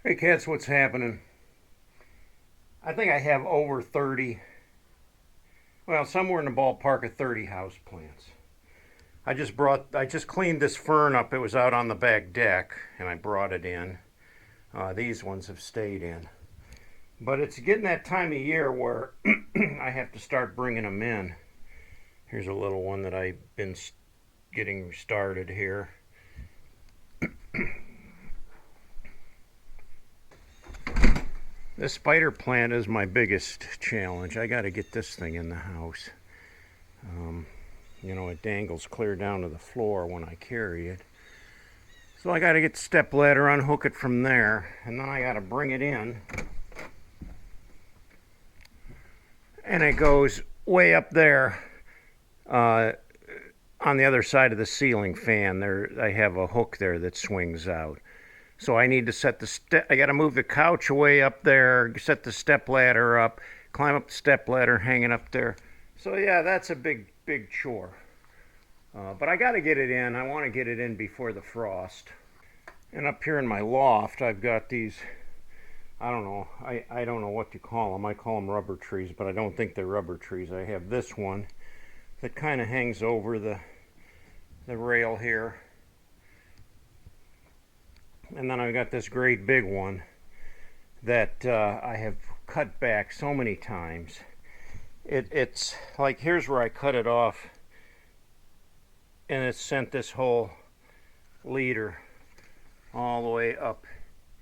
Hey cats, what's happening? I think I have over 30, well, somewhere in the ballpark of 30 house plants. I just cleaned this fern up. It was out on the back deck and I brought it in. These ones have stayed in. But it's getting that time of year where I have to start bringing them in. Here's a little one that I've been getting started here. This spider plant is my biggest challenge. I got to get this thing in the house. It dangles clear down to the floor when I carry it. So I got to get the step ladder, unhook it from there, and then I got to bring it in. And it goes way up there on the other side of the ceiling fan. There, I have a hook there that swings out. So I need to set I got to move the couch away up there, set the step ladder up, climb up the step ladder, hang it up there. So yeah, that's a big chore. But I got to get it in. I want to get it in before the frost. And up here in my loft, I've got these, I don't know, I don't know what to call them. I call them rubber trees, but I don't think they're rubber trees. I have this one that kind of hangs over the rail here. And then I've got this great big one that I have cut back so many times. It's like, here's where I cut it off, and it sent this whole leader all the way up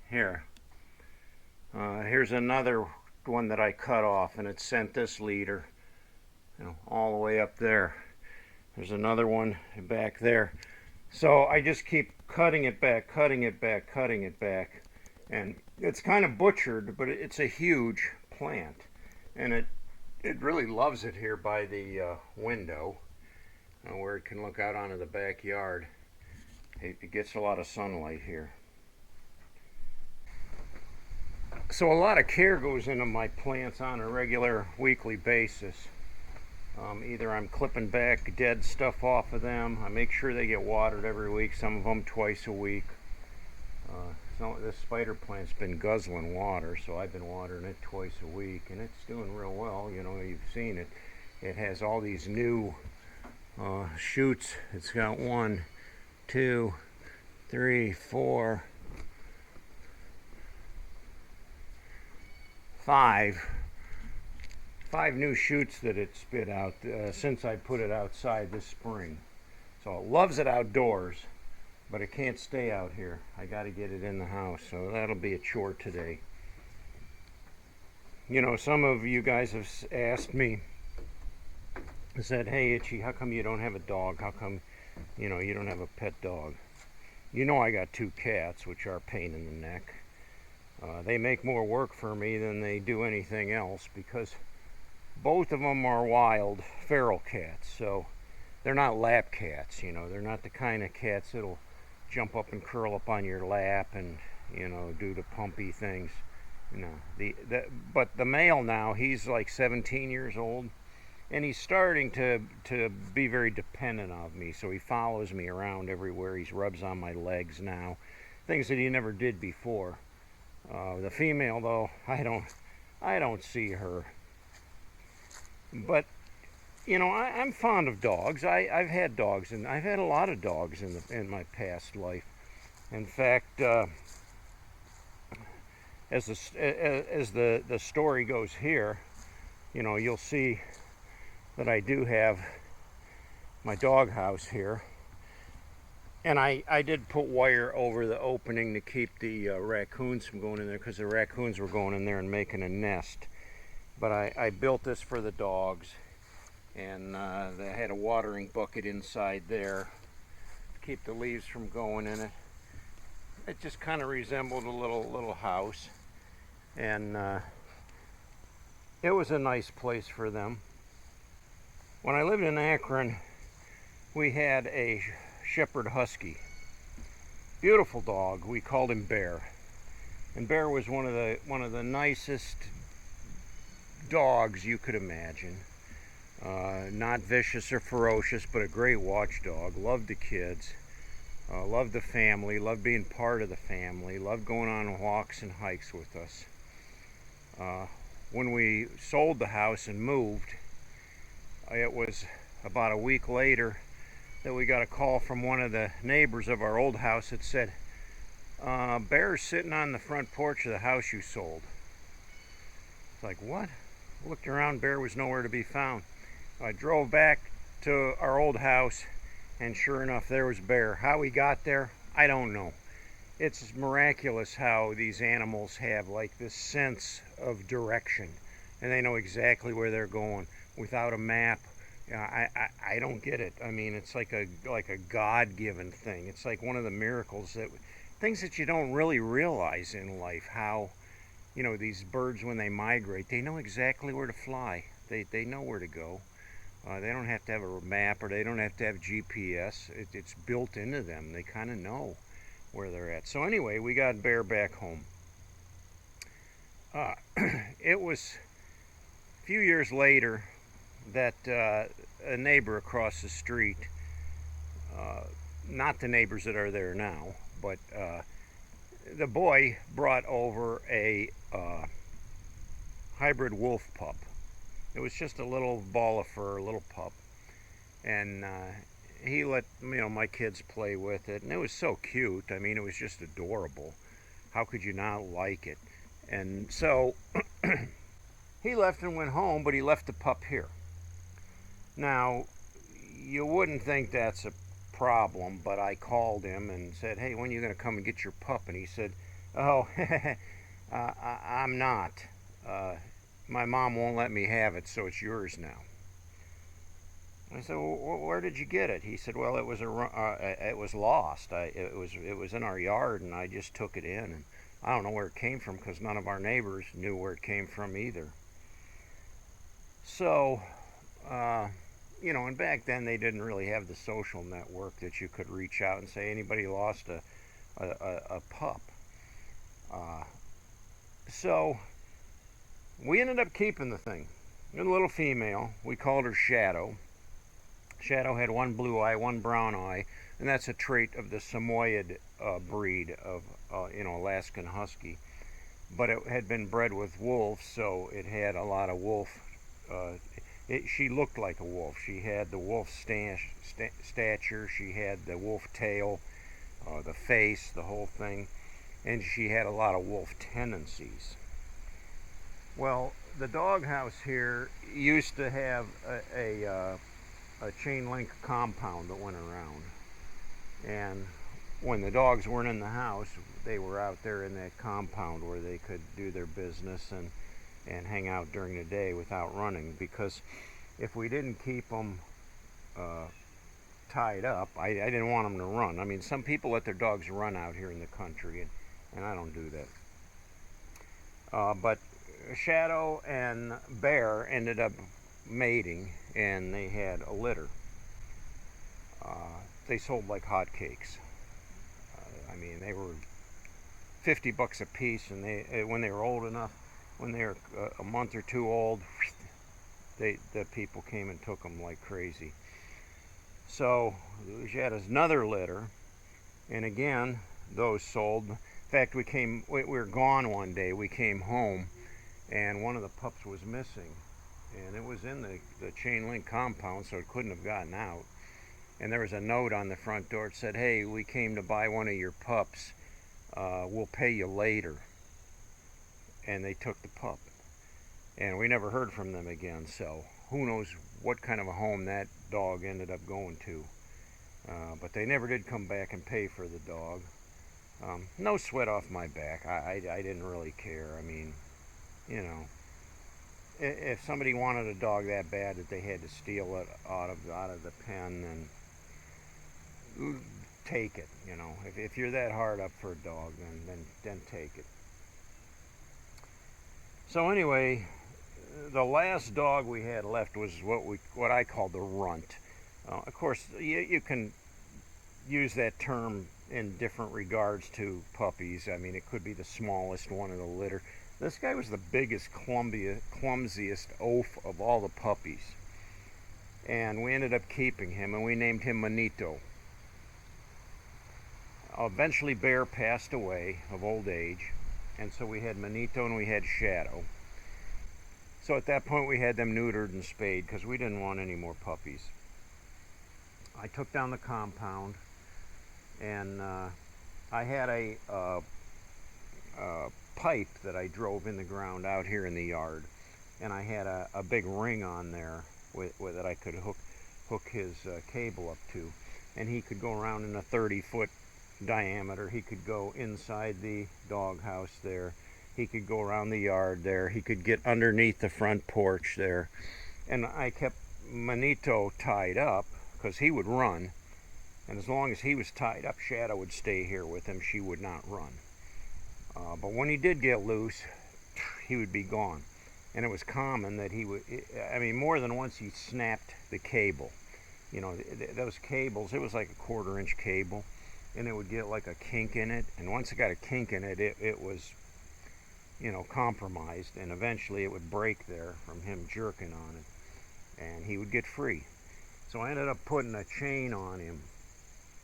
here. Here's another one that I cut off, and it sent this leader, all the way up there. There's another one back there. So I just keep cutting it back, cutting it back, cutting it back. And it's kind of butchered, but it's a huge plant. And it really loves it here by the window, where it can look out onto the backyard. It gets a lot of sunlight here. So a lot of care goes into my plants on a regular weekly basis. Either I'm clipping back dead stuff off of them. I make sure they get watered every week, some of them twice a week. So this spider plant's been guzzling water, so I've been watering it twice a week, and it's doing real well. You've seen it. It has all these new shoots. It's got 1, 2, 3, 4, 5 new shoots that it spit out since I put it outside this spring. So it loves it outdoors, but it can't stay out here. I got to get it in the house, so that'll be a chore today. Some of you guys have asked me, said, hey Itchy, how come you don't have a dog? How come you don't have a pet dog? I got 2 cats, which are a pain in the neck. They make more work for me than they do anything else, because both of them are wild feral cats, so they're not lap cats. They're not the kind of cats that'll jump up and curl up on your lap and do the pumpy things. But the male now, he's like 17 years old, and he's starting to be very dependent of me. So he follows me around everywhere. He rubs on my legs now, things that he never did before. The female, though, I don't see her. But I'm fond of dogs. I've had dogs, and I've had a lot of dogs in my past life. In fact, as the story goes here, you'll see that I do have my dog house here, and I did put wire over the opening to keep the raccoons from going in there, because the raccoons were going in there and making a nest. But I built this for the dogs, and I had a watering bucket inside there to keep the leaves from going in it. It just kind of resembled a little house, and it was a nice place for them. When I lived in Akron, we had a shepherd husky, beautiful dog. We called him Bear, and Bear was one of the nicest dogs you could imagine. Not vicious or ferocious, but a great watchdog. Loved the kids. Loved the family, loved being part of the family, loved going on walks and hikes with us. When we sold the house and moved, it was about a week later that we got a call from one of the neighbors of our old house that said, Bear's sitting on the front porch of the house you sold. It's like, what? Looked around, Bear was nowhere to be found. I drove back to our old house, and sure enough, there was Bear. How he got there, I don't know. It's miraculous how these animals have like this sense of direction, and they know exactly where they're going without a map. I don't get it. I mean, it's like a God-given thing. It's like one of the miracles, that things that you don't really realize in life. How, these birds, when they migrate, they know exactly where to fly. They know where to go. They don't have to have a map, or they don't have to have GPS. It's built into them. They kind of know where they're at. So anyway, we got Bear back home. It was a few years later that a neighbor across the street, not the neighbors that are there now, but the boy brought over a hybrid wolf pup. It was just a little ball of fur, a little pup, and he let my kids play with it, and it was so cute. I mean, it was just adorable. How could you not like it? And so he left and went home, but he left the pup here. Now, you wouldn't think that's a problem, but I called him and said, hey, when are you going to come and get your pup? And he said, oh, I'm not. My mom won't let me have it, so it's yours now. I said, well, where did you get it? He said, well, it was lost. It was in our yard, and I just took it in. And I don't know where it came from, because none of our neighbors knew where it came from either. So, and back then they didn't really have the social network that you could reach out and say anybody lost a pup. So we ended up keeping the thing. A little female. We called her Shadow. Shadow had one blue eye, one brown eye, and that's a trait of the Samoyed breed of Alaskan Husky. But it had been bred with wolves, so it had a lot of wolf. She looked like a wolf. She had the wolf stature. She had the wolf tail, the face, the whole thing, and she had a lot of wolf tendencies. Well, the doghouse here used to have a chain link compound that went around, and when the dogs weren't in the house, they were out there in that compound where they could do their business and hang out during the day without running. Because if we didn't keep them tied up, I didn't want them to run. I mean, some people let their dogs run out here in the country, and I don't do that. But Shadow and Bear ended up mating, and they had a litter. They sold like hotcakes. I mean, they were $50 a piece, and when they were old enough, when they were a month or two old, the people came and took them like crazy. So she had another litter, and again, those sold. In fact, we were gone one day. We came home, and one of the pups was missing, and it was in the chain link compound, so it couldn't have gotten out. And there was a note on the front door that said, hey, we came to buy one of your pups. We'll pay you later. And they took the pup. And we never heard from them again, so who knows what kind of a home that dog ended up going to. But they never did come back and pay for the dog. No sweat off my back. I didn't really care. I mean, if somebody wanted a dog that bad that they had to steal it out of the pen, then take it. If you're that hard up for a dog, then take it. So anyway, the last dog we had left was what I call the runt. Of course, you can use that term in different regards to puppies. I mean, it could be the smallest one in the litter. This guy was the biggest, clumsiest oaf of all the puppies. And we ended up keeping him, and we named him Manito. eventually Bear passed away of old age, and so we had Manito and we had Shadow. So at that point we had them neutered and spayed because we didn't want any more puppies. I took down the compound, and I had a pipe that I drove in the ground out here in the yard, and I had a big ring on there that I could hook his cable up to, and he could go around in a 30-foot diameter. He could go inside the doghouse there. He could go around the yard there. He could get underneath the front porch there. And I kept Manito tied up because he would run. And as long as he was tied up, Shadow would stay here with him. She would not run. But when he did get loose, he would be gone. And it was common that he would, I mean, more than once he snapped the cable. You know, those cables, it was like a 1/4-inch cable, and it would get like a kink in it. And once it got a kink in it, it was, you know, compromised. And eventually it would break there from him jerking on it, and he would get free. So I ended up putting a chain on him,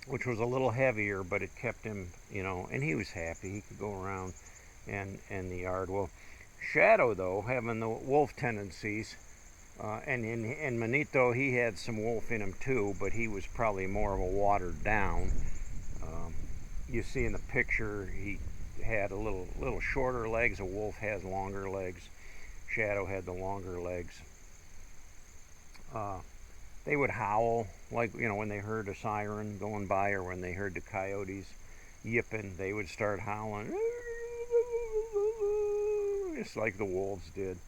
which was a little heavier, but it kept him, you know, and he was happy. He could go around and the yard. Well, Shadow, though, having the wolf tendencies, and Manito, he had some wolf in him too, but he was probably more of a watered down. You see in the picture, he had a little shorter legs. A wolf has longer legs. Shadow had the longer legs. They would howl, like, you know, when they heard a siren going by or when they heard the coyotes yipping, they would start howling, just like the wolves did.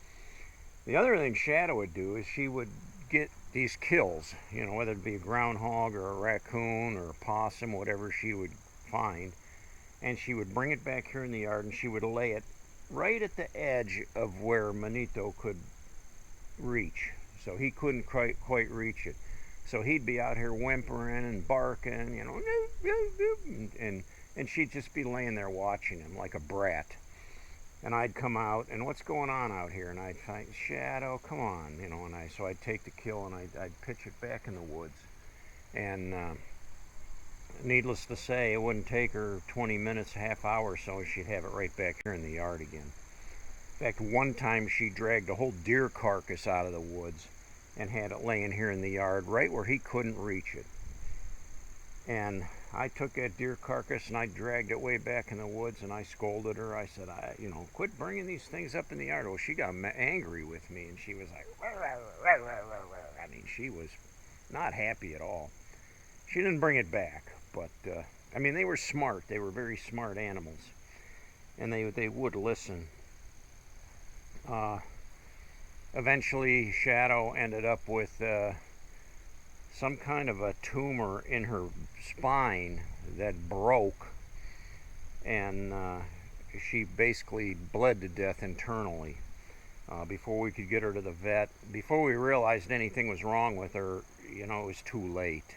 The other thing Shadow would do is she would get these kills, you know, whether it be a groundhog or a raccoon or a possum, whatever she would find, and she would bring it back here in the yard and she would lay it right at the edge of where Manito could reach. So he couldn't quite reach it. So he'd be out here whimpering and barking, you know, and she'd just be laying there watching him like a brat. And I'd come out, and what's going on out here? And I'd find, Shadow, come on, you know, so I'd take the kill and I'd pitch it back in the woods. And needless to say, it wouldn't take her 20 minutes, a half hour or so, she'd have it right back here in the yard again. In fact, one time she dragged a whole deer carcass out of the woods and had it laying here in the yard right where he couldn't reach it. And I took that deer carcass and I dragged it way back in the woods, and I scolded her. I said, you know, quit bringing these things up in the yard. Well, she got angry with me, and she was like, I mean, she was not happy at all. She didn't bring it back, but I mean, they were smart. They were very smart animals, and they would listen. Eventually, Shadow ended up with some kind of a tumor in her spine that broke, and she basically bled to death internally. Before we could get her to the vet, before we realized anything was wrong with her, you know, it was too late.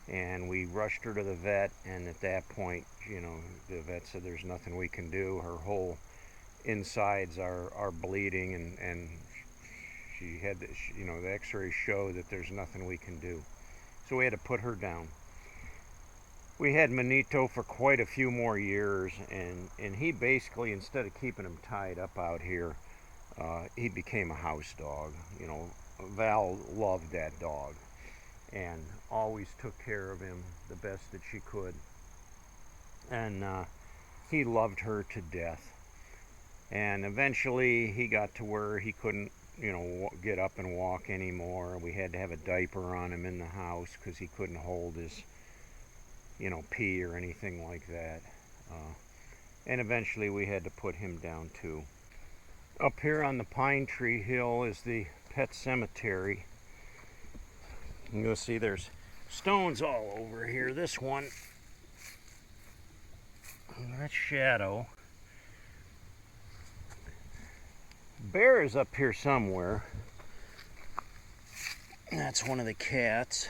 And we rushed her to the vet, and at that point, you know, the vet said there's nothing we can do. Her whole insides are bleeding, and she had, you know, the x-rays show that there's nothing we can do. So we had to put her down. We had Manito for quite a few more years, and he basically, instead of keeping him tied up out here, he became a house dog. You know, Val loved that dog and always took care of him the best that she could. And he loved her to death. And eventually he got to where he couldn't, you know, get up and walk anymore. We had to have a diaper on him in the house because he couldn't hold his, you know, pee or anything like that. And eventually we had to put him down too. Up here on the Pine Tree Hill is the pet cemetery. You'll see there's stones all over here. This one, that's Shadow. Bear is up here somewhere. That's one of the cats.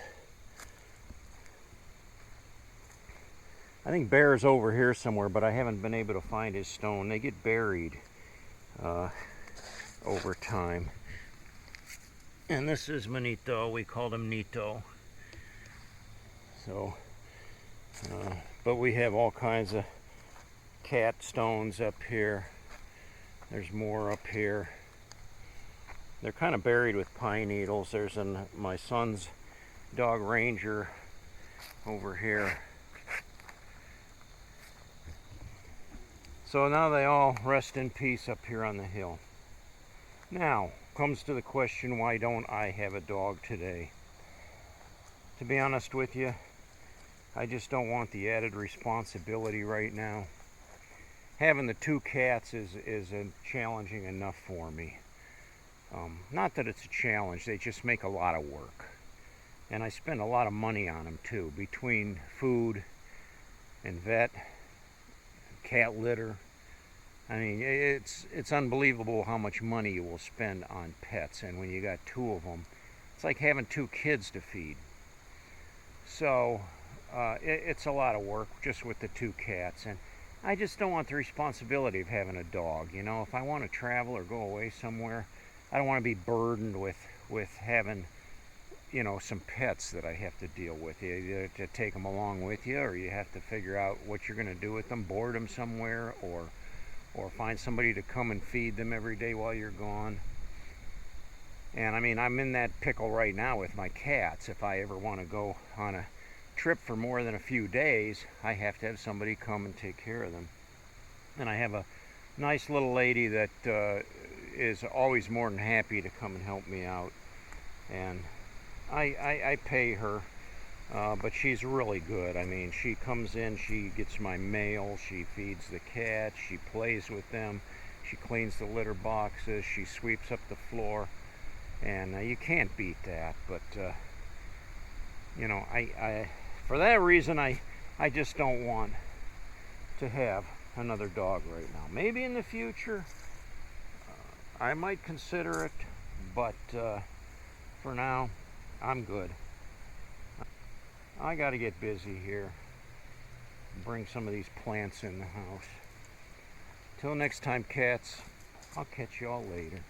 I think Bear's over here somewhere, but I haven't been able to find his stone. They get buried over time. And this is Manito. We called him Nito. So But we have all kinds of cat stones up here. There's more up here. They're kind of buried with pine needles. There's my son's dog Ranger over here. So now they all rest in peace up here on the hill. Now comes to the question, why don't I have a dog today? To be honest with you, I just don't want the added responsibility right now. Having the 2 cats is challenging enough for me. Not that it's a challenge, they just make a lot of work. And I spend a lot of money on them too, between food and vet, cat litter. I mean, it's unbelievable how much money you will spend on pets, and when you got 2 of them, it's like having 2 kids to feed. So it's a lot of work just with the 2 cats, and I just don't want the responsibility of having a dog. You know, if I want to travel or go away somewhere, I don't want to be burdened with having, you know, some pets that I have to deal with. You either to take them along with you, or you have to figure out what you're going to do with them, board them somewhere, or find somebody to come and feed them every day while you're gone. And I mean, I'm in that pickle right now with my cats. If I ever want to go on a trip for more than a few days, I have to have somebody come and take care of them. And I have a nice little lady that is always more than happy to come and help me out. And I pay her, but she's really good. I mean, she comes in, she gets my mail, she feeds the cats, she plays with them, she cleans the litter boxes, she sweeps up the floor. And you can't beat that, but you know, for that reason, I just don't want to have another dog right now. Maybe in the future, I might consider it, but for now, I'm good. I got to get busy here, bring some of these plants in the house. Till next time, cats, I'll catch y'all later.